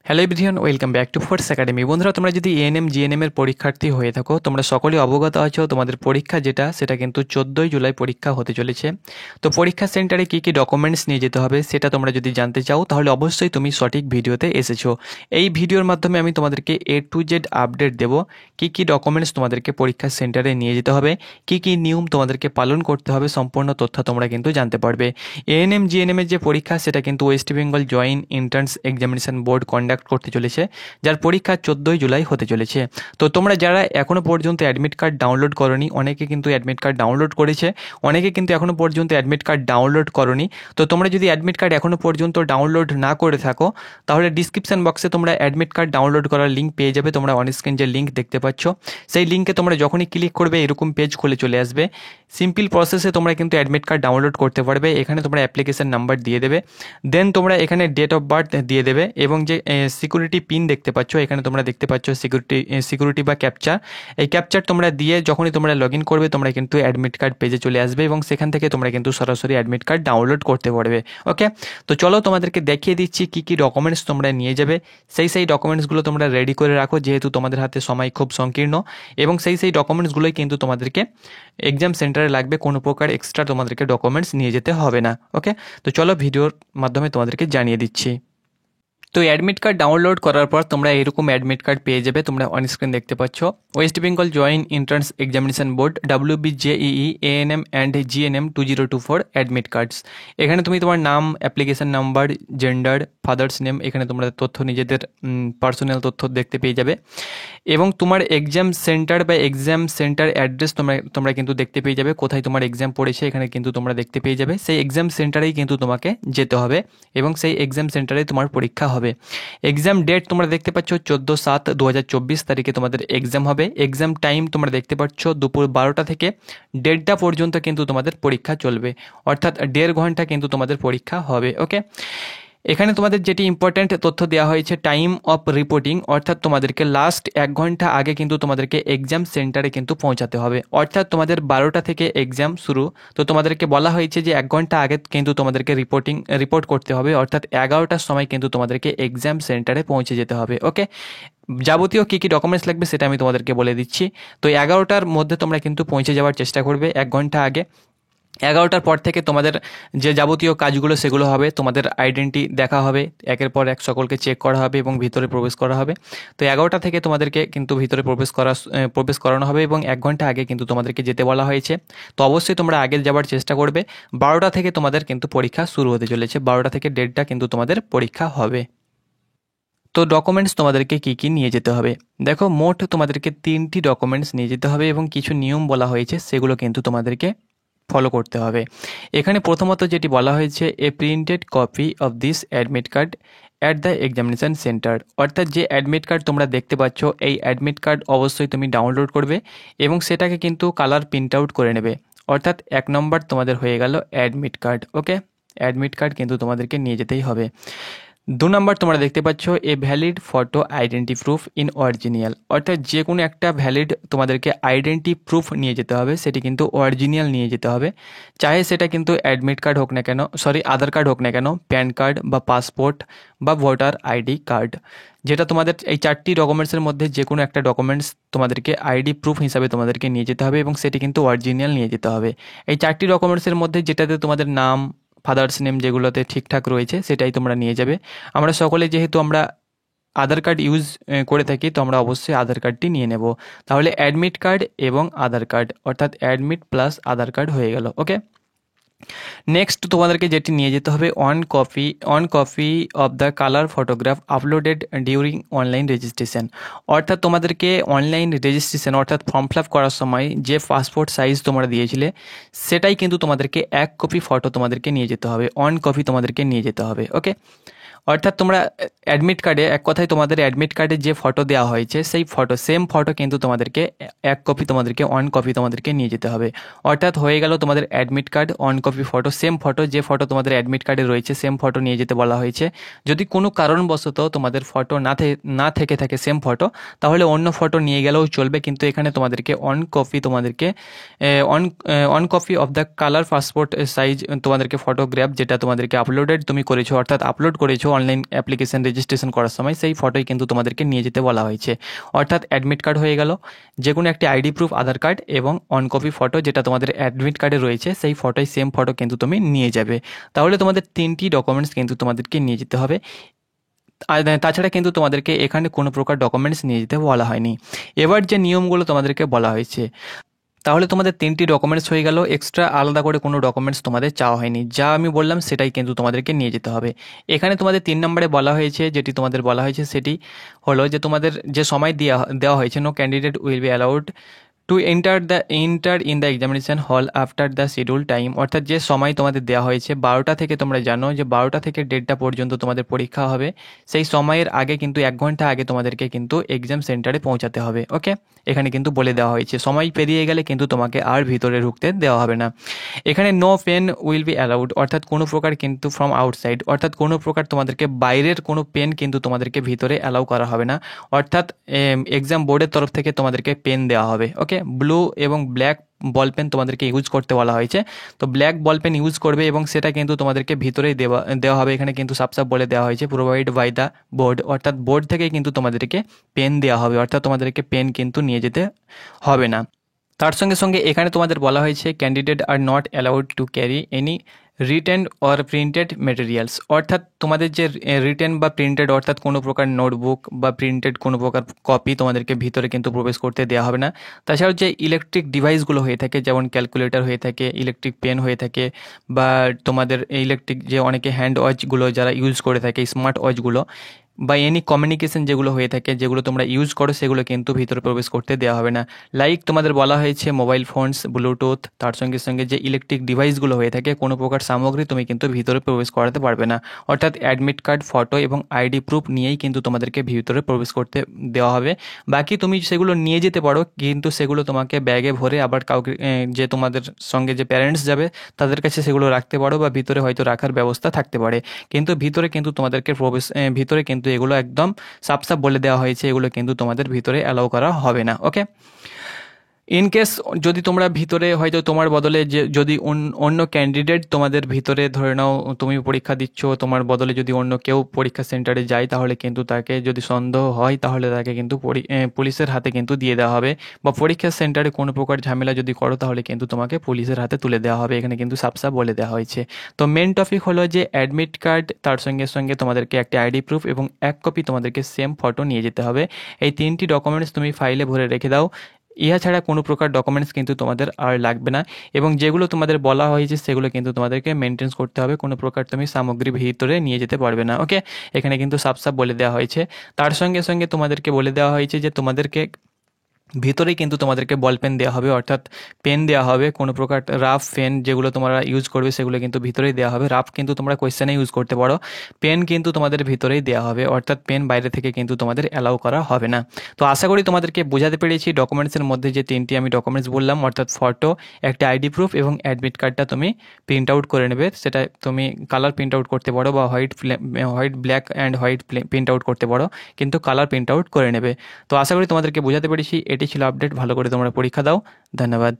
Hello everyone, welcome back to force academy. বন্ধুরা, তোমরা যদি এএনএম জিএনএম এর পরীক্ষার্থী হয়ে থাকো, তোমরা সকলেই অবগত আছো তোমাদের পরীক্ষা সেটা কিন্তু 14ই জুলাই পরীক্ষা হতে চলেছে। তো পরীক্ষা সেন্টারে কী কী ডকুমেন্টস নিয়ে যেতে হবে সেটা তোমরা যদি জানতে চাও, তাহলে অবশ্যই তুমি সঠিক ভিডিওতে এসেছো। এই ভিডিওর মাধ্যমে আমি তোমাদেরকে A to Z আপডেট দেবো, কী কী ডকুমেন্টস তোমাদেরকে পরীক্ষা সেন্টারে নিয়ে যেতে হবে, কী কী নিয়ম তোমাদেরকে পালন করতে হবে, সম্পূর্ণ তথ্য তোমরা কিন্তু জানতে পারবে। এএনএম জিএনএম এর যে পরীক্ষা সেটা কিন্তু West Bengal joint entrance examination board conduct করতে চলেছে, যার পরীক্ষা 14ই জুলাই হতে চলেছে। তো তোমরা যারা এখনো পর্যন্ত অ্যাডমিট কার্ড ডাউনলোড করনি, অনেকে কিন্তু অ্যাডমিট কার্ড ডাউনলোড করেছে, অনেকে কিন্তু এখনো পর্যন্ত অ্যাডমিট কার্ড ডাউনলোড করনি। তো তোমরা যদি অ্যাডমিট কার্ড এখনো পর্যন্ত ডাউনলোড না করে থাকো, তাহলে ডিসক্রিপশন বক্সে তোমরা অ্যাডমিট কার্ড ডাউনলোড করার লিঙ্ক পেয়ে যাবে। তোমরা অন স্ক্রিন যে লিঙ্ক দেখতে পাচ্ছ, সেই লিঙ্কে তোমরা যখনই ক্লিক করবে এরকম পেজ খুলে চলে আসবে। সিম্পল প্রসেসে তোমরা কিন্তু অ্যাডমিট কার্ড ডাউনলোড করতে পারবে। এখানে তোমরা অ্যাপ্লিকেশন নাম্বার দিয়ে দেবে, দেন তোমরা এখানে ডেট অফ বার্থ দিয়ে দেবে, এবং যে সিকিউরিটি পিন দেখতে পাচ্ছ, এখানে তোমরা দেখতে পাচ্ছ সিকিউরিটি বা ক্যাপচার। এই ক্যাপচার তোমরা দিয়ে যখনই তোমরা লগ ইন করবে, তোমরা কিন্তু অ্যাডমিট কার্ড পেজে চলে আসবে, এবং সেখান থেকে তোমরা কিন্তু সরাসরি অ্যাডমিট কার্ড ডাউনলোড করতে পারবে। ওকে, তো চলো তোমাদেরকে দেখিয়ে দিচ্ছি কী কী ডকুমেন্টস তোমরা নিয়ে যাবে। সেই ডকুমেন্টসগুলো তোমরা রেডি করে রাখো, যেহেতু তোমাদের হাতে সময় খুব সংকীর্ণ, এবং সেই ডকুমেন্টসগুলোই কিন্তু তোমাদেরকে এক্সাম সেন্টারে লাগবে। কোনো প্রকার এক্সট্রা তোমাদেরকে ডকুমেন্টস নিয়ে যেতে হবে না। ওকে, তো চলো ভিডিওর মাধ্যমে তোমাদেরকে জানিয়ে দিচ্ছি। তো অ্যাডমিট কার্ড ডাউনলোড করার পর তোমরা এরকম অ্যাডমিট কার্ড পেয়ে যাবে। তোমরা অন স্ক্রিন দেখতে পাচ্ছ West Bengal joint entrance examination board WBJEE ANM and GNM 2024 admit cards. এখানে তুমি তোমার নাম, application number, gender, father's name, এখানে তোমরা তথ্য, নিজেদের পার্সোনাল তথ্য দেখতে পেয়ে যাবে, এবং তোমার এক্সাম সেন্টার বা এক্সাম সেন্টার অ্যাড্রেস তোমরা কিন্তু দেখতে পেয়ে যাবে। কোথায় তোমার এক্সাম পড়েছে এখানে কিন্তু তোমরা দেখতে পেয়ে যাবে। সেই এক্সাম সেন্টারেই কিন্তু তোমাকে যেতে হবে, এবং সেই এক্সাম সেন্টারে তোমার পরীক্ষা হবে। এক্সাম ডেট তোমরা দেখতে পাচ্ছ 14/7/2024 তারিখে তোমাদের এক্সাম হবে। এক্সাম টাইম তোমরা দেখতে পাচ্ছ দুপুর 12টা থেকে 1:30 পর্যন্ত কিন্তু তোমাদের পরীক্ষা চলবে, অর্থাৎ 1.5 ঘন্টা কিন্তু তোমাদের পরীক্ষা হবে। ওকে, এখানে তোমাদের যেটি ইম্পর্ট্যান্ট তথ্য দেওয়া হয়েছে, টাইম অফ রিপোর্টিং, অর্থাৎ তোমাদেরকে লাস্ট 1 ঘন্টা আগে কিন্তু তোমাদেরকে এক্সাম সেন্টারে কিন্তু পৌঁছাতে হবে। অর্থাৎ তোমাদের 12টা থেকে এক্সাম শুরু, তো তোমাদেরকে বলা হয়েছে যে 1 ঘন্টা আগে কিন্তু তোমাদেরকে রিপোর্ট করতে হবে, অর্থাৎ 11টার সময় কিন্তু তোমাদেরকে এক্সাম সেন্টারে পৌঁছে যেতে হবে। ওকে, যাবতীয় কী কী ডকুমেন্টস লাগবে সেটা আমি তোমাদেরকে বলে দিচ্ছি। তো 11টার মধ্যে তোমরা কিন্তু পৌঁছে যাওয়ার চেষ্টা করবে 1 ঘন্টা আগে। 11টার পর থেকে তোমাদের যে যাবতীয় কাজগুলো সেগুলো হবে। তোমাদের আইডেন্টি দেখা হবে, একের পর এক সকলকে চেক করা হবে এবং ভিতরে প্রবেশ করা হবে। তো 11টা থেকে তোমাদেরকে কিন্তু ভিতরে প্রবেশ করানো হবে, এবং 1 ঘন্টা আগে কিন্তু তোমাদেরকে যেতে বলা হয়েছে। তো অবশ্যই তোমরা আগে যাওয়ার চেষ্টা করবে। 12টা থেকে তোমাদের কিন্তু পরীক্ষা শুরু হতে চলেছে, 12টা থেকে 1:30টা কিন্তু তোমাদের পরীক্ষা হবে। তো ডকুমেন্টস তোমাদেরকে কী কী নিয়ে যেতে হবে, দেখো মোট তোমাদেরকে 3টি ডকুমেন্টস নিয়ে যেতে হবে, এবং কিছু নিয়ম বলা হয়েছে সেগুলো কিন্তু তোমাদেরকে ফলো করতে হবে। এখানে প্রথমত যেটি বলা হয়েছে, a printed copy of this admit card at the examination centre, অর্থাৎ যে অ্যাডমিট কার্ড তোমরা দেখতে পাচ্ছ, এই অ্যাডমিট কার্ড অবশ্যই তুমি ডাউনলোড করবে, এবং সেটাকে কিন্তু কালার প্রিন্ট আউট করে নেবে। অর্থাৎ 1 নম্বর তোমাদের হয়ে গেল অ্যাডমিট কার্ড। ওকে, অ্যাডমিট কার্ড কিন্তু তোমাদেরকে নিয়ে যেতেই হবে। 2 নম্বর তোমরা দেখতে পাচ্ছ, a valid photo identity proof in original, অর্থাৎ যে কোনো একটা ভ্যালিড তোমাদেরকে আইডেন্টি প্রুফ নিয়ে যেতে হবে, সেটি কিন্তু অরিজিনাল নিয়ে যেতে হবে। চাহে সেটা কিন্তু অ্যাডমিট কার্ড হোক না কেন, আধার কার্ড হোক না কেন, প্যান কার্ড বা পাসপোর্ট বা ভোটার আইডি কার্ড, যেটা তোমাদের এই 4টি ডকুমেন্টসের মধ্যে যে কোনো একটা ডকুমেন্টস তোমাদেরকে আইডি প্রুফ হিসাবে তোমাদেরকে নিয়ে যেতে হবে, এবং সেটি কিন্তু অরিজিনাল নিয়ে যেতে হবে। এই 4টি ডকুমেন্টসের মধ্যে যেটাতে তোমাদের নাম, ফাদার্স নেম যেগুলোতে ঠিকঠাক রয়েছে সেটাই তোমরা নিয়ে যাবে। আমরা সকলে যেহেতু আমরা আধার কার্ড ইউজ করে থাকি, তো আমরা অবশ্যই আধার কার্ডটি নিয়ে নেব। তাহলে অ্যাডমিট কার্ড এবং আধার কার্ড, অর্থাৎ অ্যাডমিট প্লাস আধার কার্ড হয়ে গেল। ওকে, নেক্সট তোমাদেরকে যেটি নিয়ে যেতে হবে, on copy of the colour photograph uploaded during online registration, অর্থাৎ তোমাদেরকে অনলাইন রেজিস্ট্রেশন অর্থাৎ ফর্ম ফিল আপ করার সময় যে পাসপোর্ট সাইজ তোমরা দিয়েছিলে, সেটাই কিন্তু তোমাদেরকে 1 কপি ফটো তোমাদেরকে নিয়ে যেতে হবে, অন কপি তোমাদেরকে নিয়ে যেতে হবে। ওকে, অর্থাৎ তোমরা অ্যাডমিট কার্ডে, এক কথায় তোমাদের অ্যাডমিট কার্ডে যে ফটো দেওয়া হয়েছে সেই সেম ফটো কিন্তু তোমাদেরকে 1 কপি তোমাদেরকে অন কপি তোমাদেরকে নিয়ে যেতে হবে। অর্থাৎ হয়ে গেল তোমাদের admit card, on copy photo, same photo, যে ফটো তোমাদের অ্যাডমিট কার্ডে রয়েছে সেম ফটো নিয়ে যেতে বলা হয়েছে। যদি কোনো কারণবশত তোমাদের ফটো না থেকে থাকে সেম ফটো, তাহলে অন্য ফটো নিয়ে গেলেও চলবে, কিন্তু এখানে তোমাদেরকে on copy of the colour passport size তোমাদেরকে ফটোগ্রাফ, যেটা তোমাদেরকে আপলোডেড তুমি করেছো, অর্থাৎ আপলোড করেছো অনলাইন অ্যাপ্লিকেশন রেজিস্ট্রেশন করার সময় সেই ফটোই কিন্তু তোমাদেরকে নিয়ে যেতে বলা হয়েছে। অর্থাৎ অ্যাডমিট কার্ড হয়ে গেল, যে কোনো একটি আইডি প্রুফ, আধার কার্ড এবং অন কপি ফটো যেটা তোমাদের অ্যাডমিট কার্ডে রয়েছে সেই ফটোই সেম ফটো কিন্তু তুমি নিয়ে যাবে। তাহলে তোমাদের 3টি ডকুমেন্টস কিন্তু তোমাদেরকে নিয়ে যেতে হবে। আর তাছাড়া কিন্তু তোমাদেরকে এখানে কোনো প্রকার ডকুমেন্টস নিয়ে যেতে বলা হয়নি। এবার যে নিয়মগুলো তোমাদেরকে বলা হয়েছে, তাহলে তোমাদের 3টি ডকুমেন্টস হয়ে গেল, এক্সট্রা আলাদা করে কোনো ডকুমেন্টস তোমাদের চাওয়া হয়নি, যা আমি বললাম সেটাই কিন্তু তোমাদেরকে নিয়ে যেতে হবে। এখানে তোমাদের 3 নম্বরে বলা হয়েছে, যেটি তোমাদের বলা হয়েছে সেটি হলো যে তোমাদের যে সময় দেওয়া হয়েছে, no candidate will be allowed to enter in the examination hall after the schedule time. অর্থাৎ যে সময় তোমাদের দেওয়া হয়েছে 12টা থেকে, তোমরা জানো যে 12টা থেকে 1:30 পর্যন্ত তোমাদের পরীক্ষা হবে, সেই সময়ের আগে কিন্তু 1 ঘন্টা আগে তোমাদেরকে কিন্তু এক্সাম সেন্টারে পৌঁছাতে হবে। ওকে, এখানে কিন্তু বলে দেওয়া হয়েছে সময় পেরিয়ে গেলে কিন্তু তোমাকে আর ভিতরে ঢুকতে দেওয়া হবে না। এখানে no pen will be allowed, অর্থাৎ কোনো প্রকার কিন্তু ফ্রম আউটসাইড, অর্থাৎ কোনো প্রকার তোমাদেরকে বাইরের কোনো পেন কিন্তু তোমাদেরকে ভিতরে অ্যালাউ করা হবে না। অর্থাৎ এক্সাম বোর্ডের তরফ থেকে তোমাদেরকে পেন দেওয়া হবে। ওকে, ব্লু এবং ব্ল্যাক বল পেন তোমাদেরকে ইউজ করতে বলা হয়েছে, তো ব্ল্যাক বল পেন ইউজ করবে এবং সেটা কিন্তু তোমাদেরকে ভিতরেই দেওয়া হবে। এখানে কিন্তু সাফ বলে দেওয়া হয়েছে প্রোভাইড বাই দ্য বোর্ড, অর্থাৎ বোর্ড থেকে কিন্তু তোমাদেরকে পেন দেওয়া হবে, অর্থাৎ তোমাদেরকে পেন কিন্তু নিয়ে যেতে হবে না। তার সঙ্গে সঙ্গে এখানে তোমাদের বলা হয়েছে candidate are not allowed to carry any written or printed materials, অর্থাৎ তোমাদের যে রিটেন বা প্রিন্টেড, অর্থাৎ কোনো প্রকার নোটবুক বা প্রিন্টেড কোনো প্রকার কপি তোমাদেরকে ভিতরে কিন্তু প্রবেশ করতে দেওয়া হবে না। তাছাড়াও যে ইলেকট্রিক ডিভাইসগুলো হয়ে থাকে, যেমন ক্যালকুলেটর হয়ে থাকে, ইলেকট্রিক পেন হয়ে থাকে, বা তোমাদের ইলেকট্রিক যে অনেকে হ্যান্ড ওয়াচগুলো যারা ইউজ করে থাকে, স্মার্ট ওয়াচগুলো, বা এনি কমিউনিকেশন যেগুলো হয়ে থাকে, যেগুলো তোমরা ইউজ করো, সেগুলো কিন্তু ভিতরে প্রবেশ করতে দেওয়া হবে না। লাইক তোমাদের বলা হয়েছে মোবাইল ফোনস, ব্লুটুথ, তার সঙ্গে সঙ্গে যে ইলেকট্রিক ডিভাইসগুলো হয়ে থাকে, কোনো প্রকার সামগ্রী তুমি কিন্তু ভিতরে প্রবেশ করাতে পারবে না। অর্থাৎ অ্যাডমিট কার্ড, ফটো এবং আইডি প্রুফ নিয়েই কিন্তু তোমাদেরকে ভিতরে প্রবেশ করতে দেওয়া হবে। বাকি তুমি সেগুলো নিয়ে যেতে পারো, কিন্তু সেগুলো তোমাকে ব্যাগে ভরে আবার কাউকে, যে তোমাদের সঙ্গে যে প্যারেন্টস যাবে তাদের কাছে সেগুলো রাখতে পারো, বা ভিতরে হয়তো রাখার ব্যবস্থা থাকতে পারে, কিন্তু ভিতরে কিন্তু তোমাদেরকে ভিতরে কিন্তু এগুলো একদম সাফ বলে দেওয়া হয়েছে, এগুলো কিন্তু তোমাদের ভিতরে অ্যালাউ করা হবে না। ওকে, ইন কেস যদি তোমরা ভিতরে হয়তো তোমার বদলে যে যদি অন্য ক্যান্ডিডেট তোমাদের ভিতরে, ধরে নাও তুমি পরীক্ষা দিচ্ছ, তোমার বদলে যদি অন্য কেউ পরীক্ষা সেন্টারে যায়, তাহলে কিন্তু তাকে যদি সন্দেহ হয় তাহলে তাকে কিন্তু পুলিশের হাতে কিন্তু দিয়ে দেওয়া হবে, বা পরীক্ষা সেন্টারে কোনো প্রকার ঝামেলা যদি করো তাহলে কিন্তু তোমাকে পুলিশের হাতে তুলে দেওয়া হবে, এখানে কিন্তু সাফ বলে দেওয়া হয়েছে। তো মেন টপিক হলো যে অ্যাডমিট কার্ড, তার সঙ্গে সঙ্গে তোমাদেরকে একটা আইডি প্রুফ এবং 1 কপি তোমাদেরকে সেম ফটো নিয়ে যেতে হবে। এই 3টি ডকুমেন্টস তুমি ফাইলে ভরে রেখে দাও, ইহা ছাড়া কোনো প্রকার ডকুমেন্টস কিন্তু তোমাদের আর লাগবে না। এবং যেগুলো তোমাদের বলা হয়েছে সেগুলো কিন্তু তোমাদেরকে মেনটেন্স করতে হবে, কোনো প্রকার তুমি সামগ্রী ভিতরে নিয়ে যেতে পারবে না। ওকে, এখানে কিন্তু সাফ বলে দেওয়া হয়েছে। তার সঙ্গে সঙ্গে তোমাদেরকে বলে দেওয়া হয়েছে যে তোমাদেরকে ভিতরেই কিন্তু তোমাদেরকে বল পেন দেওয়া হবে, অর্থাৎ পেন দেওয়া হবে। কোনো প্রকার রাফ পেন যেগুলো তোমরা ইউজ করবে সেগুলো কিন্তু ভিতরেই দেওয়া হবে। রাফ কিন্তু তোমরা কোয়েশ্চেনে ইউজ করতে পারো, পেন কিন্তু তোমাদের ভিতরেই দেওয়া হবে, অর্থাৎ পেন বাইরে থেকে কিন্তু তোমাদের অ্যালাউ করা হবে না। তো আশা করি তোমাদেরকে বোঝাতে পেরেছি ডকুমেন্টসের মধ্যে যে 3টি আমি ডকুমেন্টস বললাম, অর্থাৎ ফটো, একটা আইডি প্রুফ এবং অ্যাডমিট কার্ডটা তুমি প্রিন্ট আউট করে নেবে। সেটা তুমি কালার প্রিন্ট আউট করতে পারো, বা white black and white print out করতে পারো, কিন্তু কালার প্রিন্ট আউট করে নেবে। তো আশা করি তোমাদেরকে বোঝাতে পেরেছি। এটি ছিল আপডেট, ভালো করে তোমরা পরীক্ষা দাও। ধন্যবাদ।